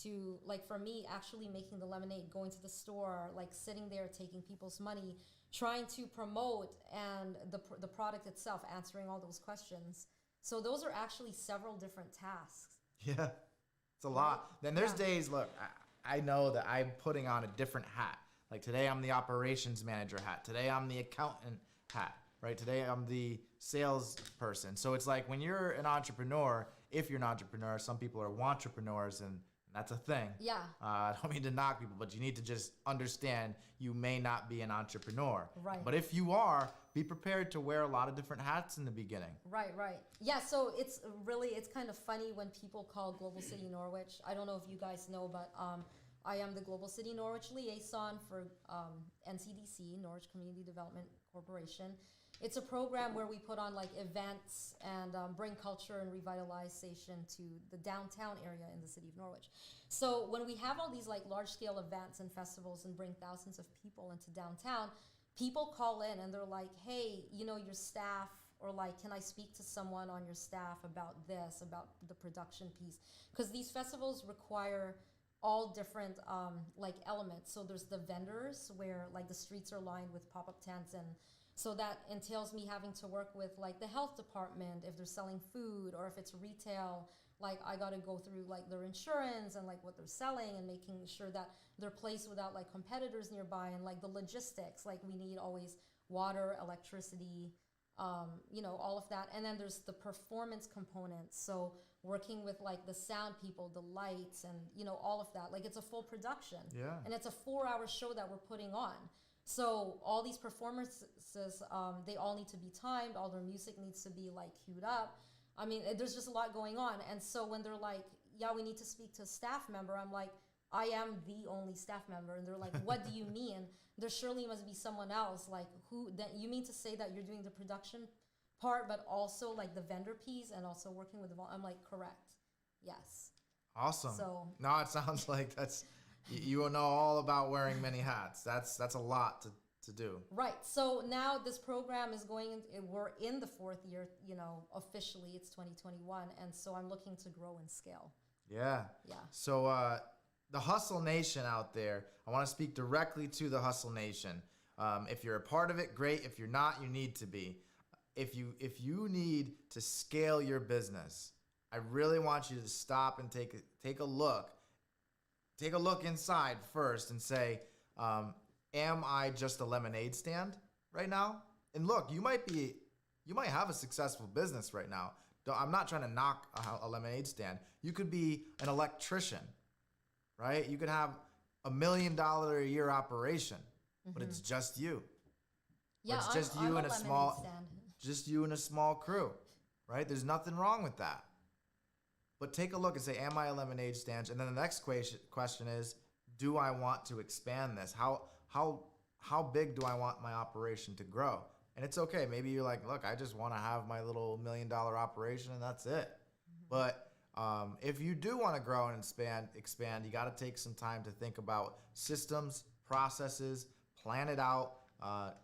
to, like for me, actually making the lemonade, going to the store, like sitting there, taking people's money, trying to promote and the product itself, answering all those questions. So those are actually several different tasks. Yeah, it's a lot. Then there's days, look, I know that I'm putting on a different hat. Like today I'm the operations manager hat. Today I'm the accountant hat, right? Today I'm the sales person. So it's like when you're an entrepreneur, if you're an entrepreneur, some people are wantrepreneurs, and that's a thing. Yeah. I don't mean to knock people, but you need to just understand you may not be an entrepreneur. Right. But if you are, be prepared to wear a lot of different hats in the beginning. Right. Yeah, so it's kind of funny when people call Global City Norwich. I don't know if you guys know, but I am the Global City Norwich liaison for NCDC, Norwich Community Development Corporation. It's a program where we put on like events and bring culture and revitalization to the downtown area in the city of Norwich. So when we have all these like large scale events and festivals and bring thousands of people into downtown, people call in and they're like, hey, you know, your staff, or like, can I speak to someone on your staff about this, about the production piece? Because these festivals require all different like elements. So there's the vendors where like the streets are lined with pop-up tents, and so that entails me having to work with like the health department if they're selling food, or if it's retail, like I got to go through like their insurance and like what they're selling and making sure that they're placed without like competitors nearby, and like the logistics, like we need always water, electricity, you know, all of that. And then there's the performance components. So working with like the sound people, the lights, and you know, all of that. Like it's a full production. Yeah. And it's a 4-hour show that we're putting on. So all these performances, they all need to be timed. All their music needs to be like queued up. I mean, there's just a lot going on. And so when they're like, yeah, we need to speak to a staff member, I'm like, I am the only staff member. And they're like, what do you mean? There surely must be someone else. Like, who? That you mean to say that you're doing the production part, but also like the vendor piece and also working with the I'm like, correct. Yes. Awesome. So no, it sounds like you will know all about wearing many hats. That's a lot to do. Right. So now this program is we're in the 4th year, you know, officially it's 2021. And so I'm looking to grow and scale. Yeah. Yeah. So the Hustle Nation out there, I want to speak directly to the Hustle Nation. If you're a part of it, great. If you're not, you need to be. If you need to scale your business, I really want you to stop and take a look. Take a look inside first and say, am I just a lemonade stand right now? And look, you might have a successful business right now. I'm not trying to knock a lemonade stand. You could be an electrician, right? You could have $1 million a year operation, but it's just you. Yeah, it's just I'm you a and a lemonade small, stand. just you and a small crew, right? There's nothing wrong with that. But take a look and say, am I a lemonade stand? And then the next question is, do I want to expand this? How big do I want my operation to grow? And it's okay. Maybe you're like, look, I just want to have my little $1 million operation and that's it. But if you do want to grow and expand, you got to take some time to think about systems, processes, plan it out,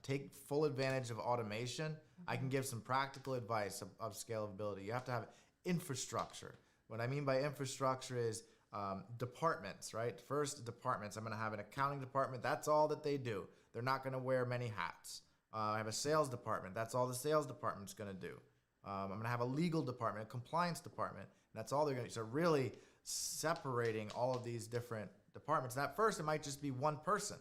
take full advantage of automation. I can give some practical advice of scalability. You have to have infrastructure. What I mean by infrastructure is departments, right? First, departments. I'm going to have an accounting department. That's all that they do. They're not going to wear many hats. I have a sales department. That's all the sales department's going to do. I'm going to have a legal department, a compliance department. And that's all they're going to do. So really separating all of these different departments. And at first, it might just be one person.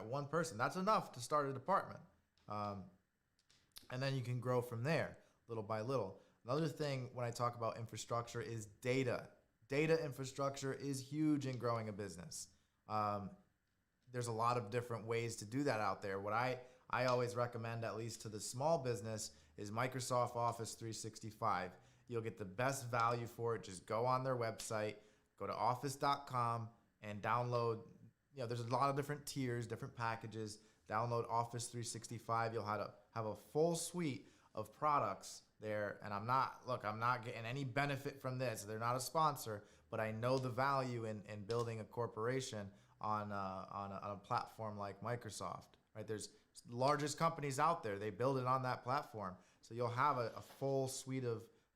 One person. That's enough to start a department. And then you can grow from there, little by little. Another thing when I talk about infrastructure is data. Data infrastructure is huge in growing a business. There's a lot of different ways to do that out there. What I always recommend, at least to the small business, is Microsoft Office 365. You'll get the best value for it. Just go on their website, go to office.com and download. There's a lot of different tiers, different packages. Download Office 365. You'll have a full suite of products there. And I'm not getting any benefit from this. They're not a sponsor, but I know the value in building a corporation on a platform like Microsoft, right? There's the largest companies out there. They build it on that platform. So you'll have a full suite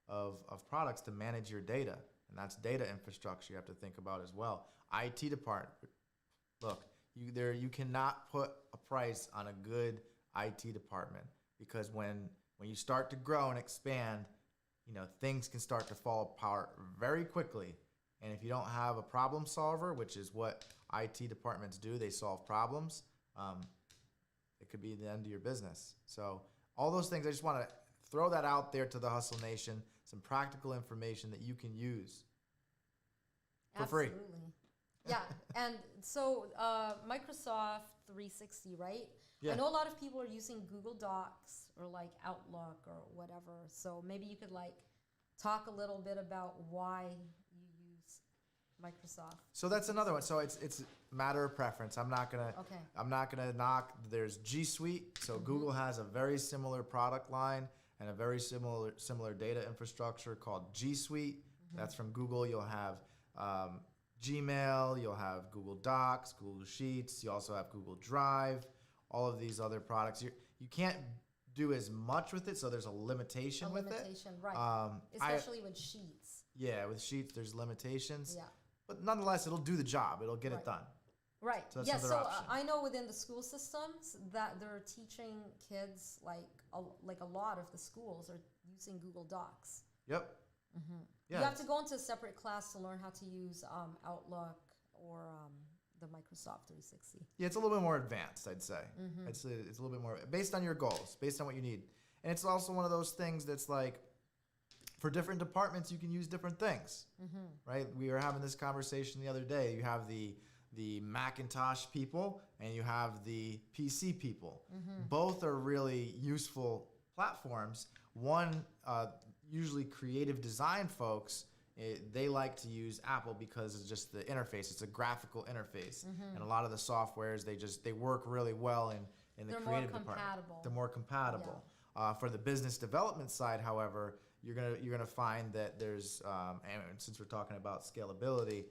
of products to manage your data. And that's data infrastructure you have to think about as well. IT department. Look, you cannot put a price on a good IT department, because when you start to grow and expand, things can start to fall apart very quickly. And if you don't have a problem solver, which is what IT departments do, they solve problems, it could be the end of your business. So all those things, I just want to throw that out there to the Hustle Nation, some practical information that you can use for free. Absolutely. Yeah, and so Microsoft 360, right? Yeah. I know a lot of people are using Google Docs or like Outlook or whatever. So maybe you could like talk a little bit about why you use Microsoft. So that's another one. So it's a matter of preference. I'm not gonna knock. There's G Suite. So Google has a very similar product line and a very similar data infrastructure called G Suite. That's from Google. You'll have Gmail, you'll have Google Docs, Google Sheets, you also have Google Drive, all of these other products. You can't do as much with it, so there's a limitation with it. Right. Especially with Sheets. Yeah, with Sheets, there's limitations. Yeah. But nonetheless, it'll do the job. It'll get it done. Right. So that's another option. I know within the school systems that they're teaching kids, like a lot of the schools are using Google Docs. Yep. Yeah, you have to go into a separate class to learn how to use Outlook or the Microsoft 360. Yeah, it's a little bit more advanced, I'd say. It's a little bit more based on your goals, based on what you need. And it's also one of those things that's like, for different departments, you can use different things, right? We were having this conversation the other day. You have the Macintosh people and you have the PC people. Both are really useful platforms. One, usually creative design folks, they like to use Apple because it's just the interface. It's a graphical interface, and a lot of the softwares they work really well in the creative department. They're more compatible. Yeah. For the business development side, however, you're gonna find that there's and since we're talking about scalability,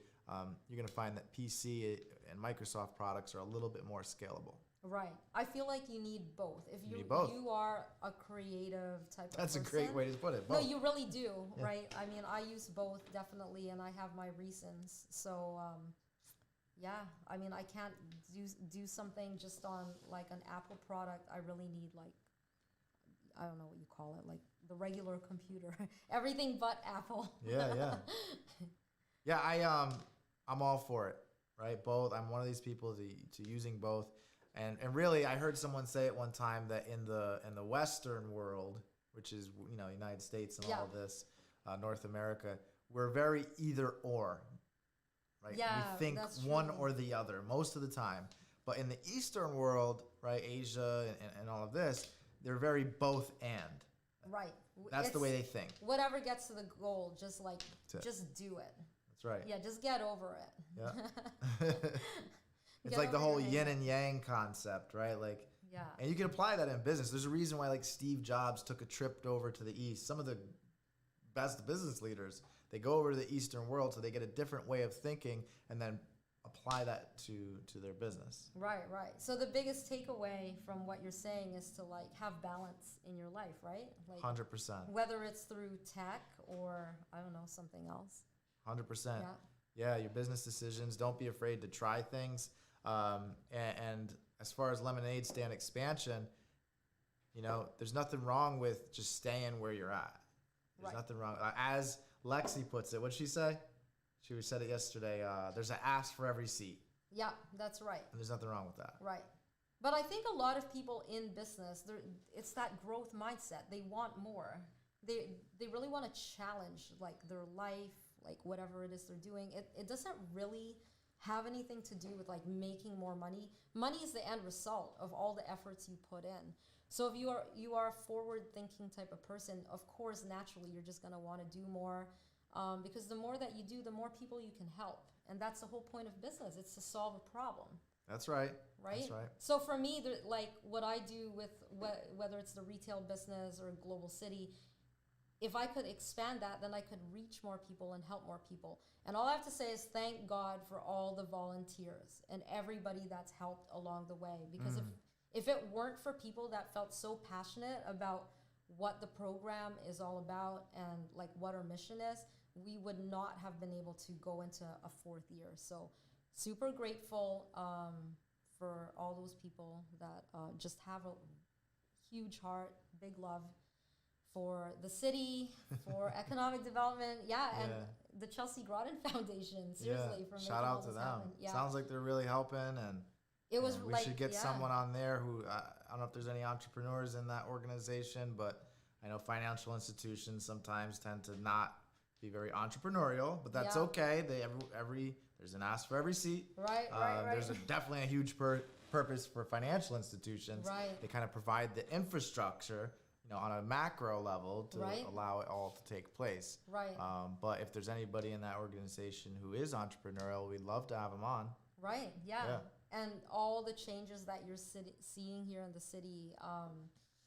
you're gonna find that PC and Microsoft products are a little bit more scalable. Right. I feel like you need both. If you are a creative type of person. That's a great way to put it. Both. No, you really do, right? I mean, I use both definitely, and I have my reasons. So, yeah, I mean, I can't do something just on like an Apple product. I really need like, I don't know what you call it, like the regular computer. Everything but Apple. Yeah. Yeah, I'm all for it, right? Both. I'm one of these people to using both. And really, I heard someone say it one time that in the Western world, which is United States and all of this, North America, we're very either or, right? Yeah, we think one or the other most of the time. But in the Eastern world, right, Asia and all of this, they're very both and. Right. That's the way they think. Whatever gets to the goal, just do it. That's right. Yeah, just get over it. Yeah. It's like the whole yin and yang concept, right? Like, yeah. And you can apply that in business. There's a reason why like Steve Jobs took a trip over to the East. Some of the best business leaders, they go over to the Eastern world so they get a different way of thinking and then apply that to their business. Right. So the biggest takeaway from what you're saying is to like have balance in your life, right? Like 100%. Whether it's through tech or I don't know, something else. 100%. Yeah, your business decisions, don't be afraid to try things. And as far as lemonade stand expansion, there's nothing wrong with just staying where you're at. There's nothing wrong. As Lexi puts it, what'd she say? She said it yesterday. There's an ass for every seat. Yeah, that's right. And there's nothing wrong with that. Right. But I think a lot of people in business, it's that growth mindset. They want more. They really want to challenge like their life, like whatever it is they're doing. It doesn't really have anything to do with like making more money. Money is the end result of all the efforts you put in. So if you are a forward thinking type of person, of course, naturally, you're just going to want to do more because the more that you do, the more people you can help. And that's the whole point of business. It's to solve a problem. That's right. Right? That's right. So for me, like what I do with whether it's the retail business or Global City, if I could expand that, then I could reach more people and help more people. And all I have to say is thank God for all the volunteers and everybody that's helped along the way. Because if it weren't for people that felt so passionate about what the program is all about and like what our mission is, we would not have been able to go into a fourth year. So super grateful for all those people that just have a huge heart, big love for the city, for economic development, and the Chelsea Groton Foundation, seriously. For shout out to them. Happen. Yeah. Sounds like they're really helping, and it was we should get someone on there who, I don't know if there's any entrepreneurs in that organization, but I know financial institutions sometimes tend to not be very entrepreneurial, but that's okay. There's an ask for every seat. Right. There's definitely a huge purpose for financial institutions. Right. They kind of provide the infrastructure, on a macro level to allow it all to take place. Right. But if there's anybody in that organization who is entrepreneurial, we'd love to have them on. Right. Yeah. And all the changes that you're seeing here in the city,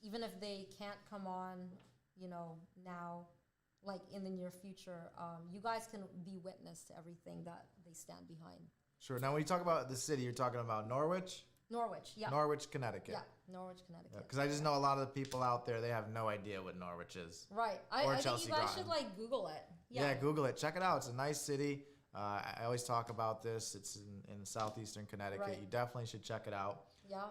even if they can't come on, now, like in the near future, you guys can be witness to everything that they stand behind. Sure. Now, when you talk about the city, you're talking about Norwich? Norwich, yeah. Norwich, Connecticut. Yeah, Norwich, Connecticut. Because I just know a lot of the people out there, they have no idea what Norwich is. Right. I think you guys should Google it. Yeah, Google it. Check it out. It's a nice city. I always talk about this. It's in southeastern Connecticut. Right. You definitely should check it out. Yeah.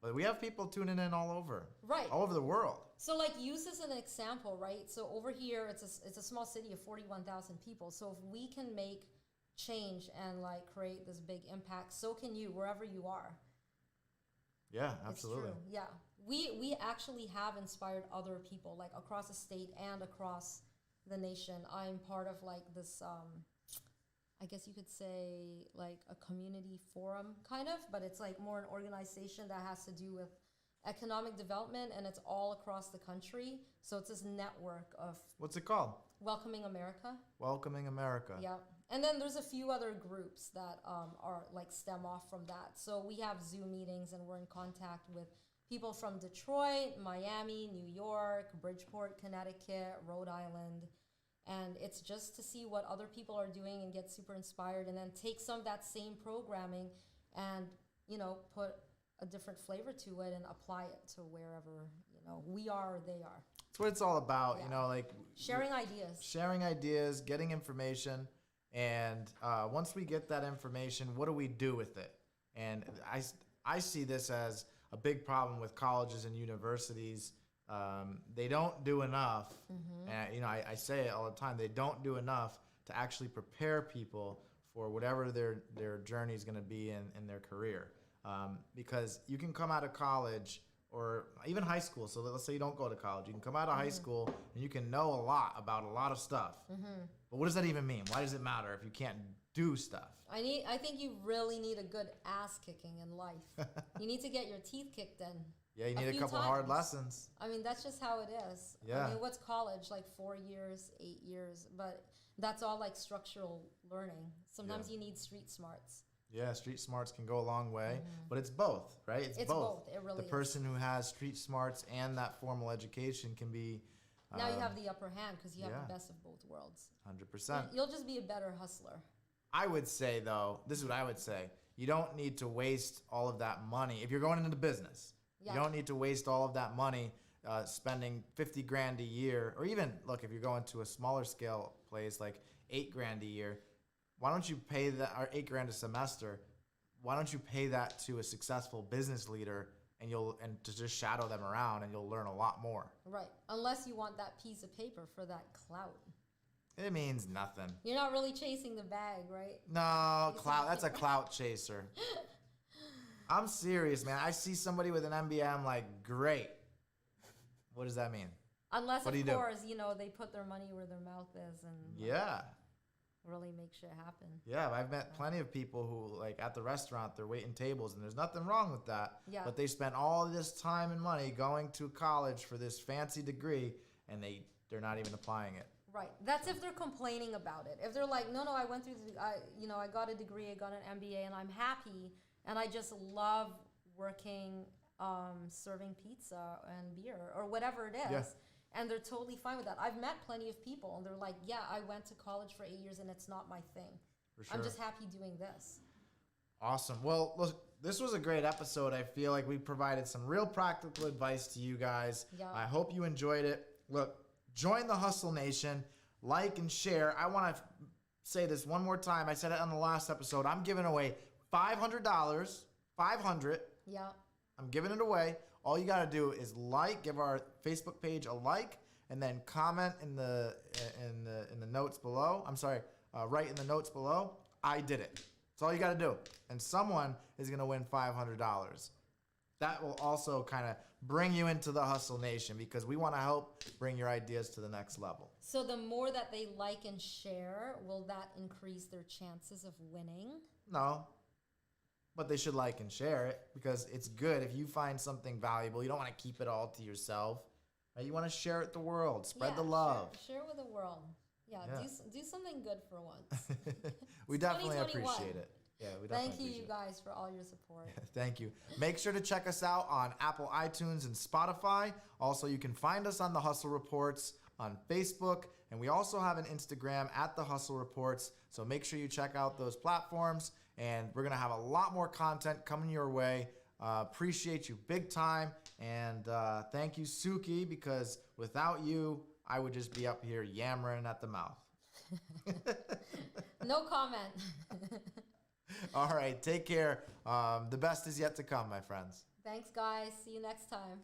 But we have people tuning in all over. Right. All over the world. So use this as an example, right? So over here, it's a small city of 41,000 people. So if we can make change and create this big impact, so can you wherever you are. Yeah, absolutely. It's true. Yeah. We actually have inspired other people across the state and across the nation. I'm part of like this, I guess you could say like a community forum kind of, but it's like more an organization that has to do with economic development, and it's all across the country. So it's this network of... What's it called? Welcoming America. Welcoming America. Yeah. And then there's a few other groups that are like stem off from that. So we have Zoom meetings, and we're in contact with people from Detroit, Miami, New York, Bridgeport, Connecticut, Rhode Island. And it's just to see what other people are doing and get super inspired, and then take some of that same programming and, you know, put a different flavor to it and apply it to wherever, you know, we are or they are. That's what it's all about, you know, like... Sharing ideas. Sharing ideas, getting information. And once we get that information, what do we do with it? And I see this as a big problem with colleges and universities. They don't do enough. And, you know, I say it all the time. They don't do enough to actually prepare people for whatever their journey is going to be in their career. Because you can come out of college or even high school. So let's say you don't go to college. You can come out of high school and you can know a lot about a lot of stuff. But what does that even mean? Why does it matter if you can't do stuff? I think you really need a good ass kicking in life. You need to get your teeth kicked in. Yeah, you need a couple hard lessons. I mean, that's just how it is. Yeah. I mean, what's college? Like 4 years, 8 years, but that's all like structural learning. Sometimes you need street smarts. Yeah, street smarts can go a long way, but it's both, right? It's both. It really the person who has street smarts and that formal education can be... now you have the upper hand because you have the best of both worlds. 100%. You'll just be a better hustler. I would say, though, this is what I would say. You don't need to waste all of that money. If you're going into business, you don't need to waste all of that money spending 50 grand a year, or even, look, if you're going to a smaller scale place, like 8 grand a year, why don't you pay that, or 8 grand a semester, why don't you pay that to a successful business leader and to just shadow them around, and you'll learn a lot more. Right. Unless you want that piece of paper for that clout. It means nothing. You're not really chasing the bag, right? No, clout. That's a clout chaser. I'm serious, man. I see somebody with an MBA, I'm like, great. What does that mean? Unless, of course, you know, they put their money where their mouth is and really make shit happen. Yeah, I've met plenty of people who, like, at the restaurant, they're waiting tables, and there's nothing wrong with that. Yeah. But they spent all this time and money going to college for this fancy degree, and they're not even applying it. Right. That's if they're complaining about it. If they're like, no, I went through, I got a degree, I got an MBA, and I'm happy, and I just love working, serving pizza and beer or whatever it is. Yeah. And they're totally fine with that. I've met plenty of people, and they're like, yeah, I went to college for 8 years, and it's not my thing. For sure. I'm just happy doing this. Awesome. Well, look, this was a great episode. I feel like we provided some real practical advice to you guys. Yeah. I hope you enjoyed it. Look, join the Hustle Nation. Like and share. I want to say this one more time. I said it on the last episode. I'm giving away $500. $500. Yeah. I'm giving it away. All you got to do is give our Facebook page a like, and then comment in the notes below. I'm sorry, write in the notes below, I did it. That's all you got to do. And someone is going to win $500. That will also kind of bring you into the Hustle Nation, because we want to help bring your ideas to the next level. So the more that they like and share, will that increase their chances of winning? No. But they should like and share it, because it's good. If you find something valuable, you don't want to keep it all to yourself. Right? You want to share it with the world. Spread the love. Share with the world. Yeah. Do something good for once. We definitely appreciate it. Yeah, we definitely Thank you guys for all your support. Thank you. Make sure to check us out on Apple iTunes and Spotify. Also, you can find us on The Hustle Reports on Facebook, and we also have an Instagram at The Hustle Reports. So make sure you check out those platforms, and we're going to have a lot more content coming your way. Appreciate you big time, and thank you, Suki, because without you, I would just be up here yammering at the mouth. No comment. All right, take care. The best is yet to come, my friends. Thanks, guys. See you next time.